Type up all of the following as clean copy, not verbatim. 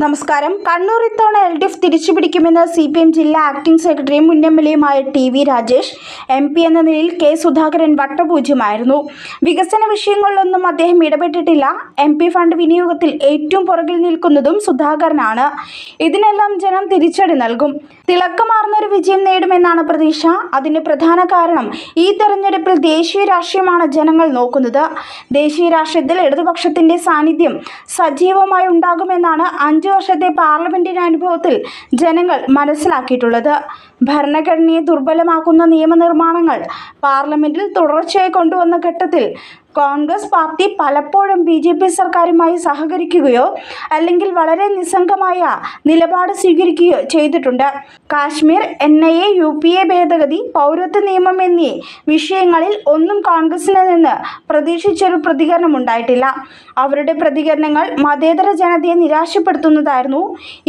നമസ്കാരം. കണ്ണൂർ ഇത്തവണ LDF തിരിച്ചുപിടിക്കുമെന്ന് CPM ജില്ലാ ആക്ടിംഗ് സെക്രട്ടറിയും മുൻ MLAയുമായ TV രാജേഷ്. MP എന്ന നിലയിൽ K സുധാകരൻ വട്ടപൂജ്യമായിരുന്നു. വികസന വിഷയങ്ങളിലൊന്നും അദ്ദേഹം ഇടപെട്ടിട്ടില്ല. MP ഫണ്ട് വിനിയോഗത്തിൽ ഏറ്റവും പുറകിൽ നിൽക്കുന്നതും സുധാകരനാണ്. ഇതിനെല്ലാം ജനം തിരിച്ചടി നൽകും. തിളക്കമാർന്ന ഒരു വിജയം നേടുമെന്നാണ് പ്രതീക്ഷ. അതിന് പ്രധാന കാരണം ഈ തെരഞ്ഞെടുപ്പിൽ ദേശീയ രാഷ്ട്രീയമാണ് ജനങ്ങൾ നോക്കുന്നത്. ദേശീയ രാഷ്ട്രീയത്തിൽ ഇടതുപക്ഷത്തിന്റെ സാന്നിധ്യം സജീവമായി ഉണ്ടാകുമെന്നാണ് 5 വർഷത്തെ പാർലമെന്റിന്റെ അനുഭവത്തിൽ ജനങ്ങൾ മനസ്സിലാക്കിയിട്ടുള്ളത്. ഭരണഘടനയെ ദുർബലമാക്കുന്ന നിയമനിർമ്മാണങ്ങൾ പാർലമെന്റിൽ തുടർച്ചയായി കൊണ്ടുവന്ന ഘട്ടത്തിൽ കോൺഗ്രസ് പാർട്ടി പലപ്പോഴും BJP സർക്കാരുമായി സഹകരിക്കുകയോ അല്ലെങ്കിൽ വളരെ നിസ്സംഗമായ നിലപാട് സ്വീകരിക്കുകയോ ചെയ്തിട്ടുണ്ട്. കാശ്മീർ, NIA, UPA ഭേദഗതി, പൗരത്വ നിയമം എന്നീ വിഷയങ്ങളിൽ ഒന്നും കോൺഗ്രസിൽ നിന്ന് പ്രതീക്ഷിച്ചൊരു പ്രതികരണം ഉണ്ടായിട്ടില്ല. അവരുടെ പ്രതികരണങ്ങൾ മതേതര ജനതയെ നിരാശപ്പെടുത്തുന്നതായിരുന്നു.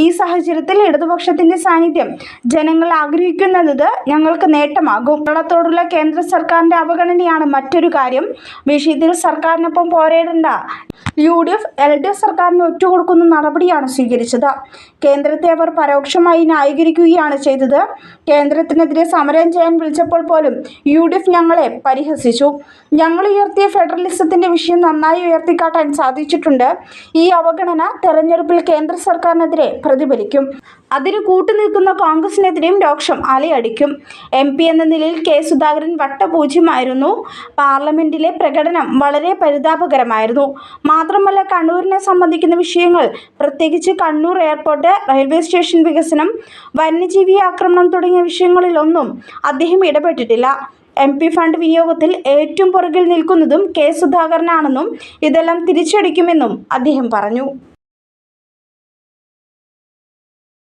ഈ സാഹചര്യത്തിൽ ഇടതുപക്ഷത്തിന്റെ സാന്നിധ്യം ജനങ്ങൾ ആഗ്രഹിക്കുന്നത് ഞങ്ങൾക്ക് നേട്ടമാകും. കേരളത്തോടുള്ള കേന്ദ്ര സർക്കാരിന്റെ അവഗണനയാണ് മറ്റൊരു കാര്യം. വിഷയത്തിൽ സർക്കാരിനൊപ്പം പോരേണ്ട UDF LDF സർക്കാരിന് ഒറ്റുകൊടുക്കുന്ന നടപടിയാണ് സ്വീകരിച്ചത്. കേന്ദ്രത്തെ അവർ പരോക്ഷമായി ന്യായീകരിക്കുകയാണ് ചെയ്തത്. കേന്ദ്രത്തിനെതിരെ സമരം ചെയ്യാൻ വിളിച്ചപ്പോൾ പോലും UDF ഞങ്ങളെ പരിഹസിച്ചു. ഞങ്ങൾ ഉയർത്തിയ ഫെഡറലിസത്തിന്റെ വിഷയം നന്നായി ഉയർത്തിക്കാട്ടാൻ സാധിച്ചിട്ടുണ്ട്. ഈ അവഗണന തെരഞ്ഞെടുപ്പിൽ കേന്ദ്ര സർക്കാരിനെതിരെ പ്രതിഫലിക്കും. അതിന് കൂട്ടുനിൽക്കുന്ന കോൺഗ്രസിനെതിരെയും രോക്ഷം അലയടിക്കും. MP എന്ന നിലയിൽ K സുധാകരൻ വട്ടപൂജ്യമായിരുന്നു. പാർലമെന്റിലെ പ്രകടനം വളരെ പരിതാപകരമായിരുന്നു. മാത്രമല്ല, കണ്ണൂരിനെ സംബന്ധിക്കുന്ന വിഷയങ്ങൾ, പ്രത്യേകിച്ച് കണ്ണൂർ എയർപോർട്ട്, റെയിൽവേ സ്റ്റേഷൻ വികസനം, വന്യജീവി ആക്രമണം തുടങ്ങിയ വിഷയങ്ങളിലൊന്നും അദ്ദേഹം ഇടപെട്ടിട്ടില്ല. MP ഫണ്ട് വിനിയോഗത്തിൽ ഏറ്റവും പുറകിൽ നിൽക്കുന്നതും K സുധാകരനാണെന്നും ഇതെല്ലാം തിരിച്ചടിക്കുമെന്നും അദ്ദേഹം പറഞ്ഞു.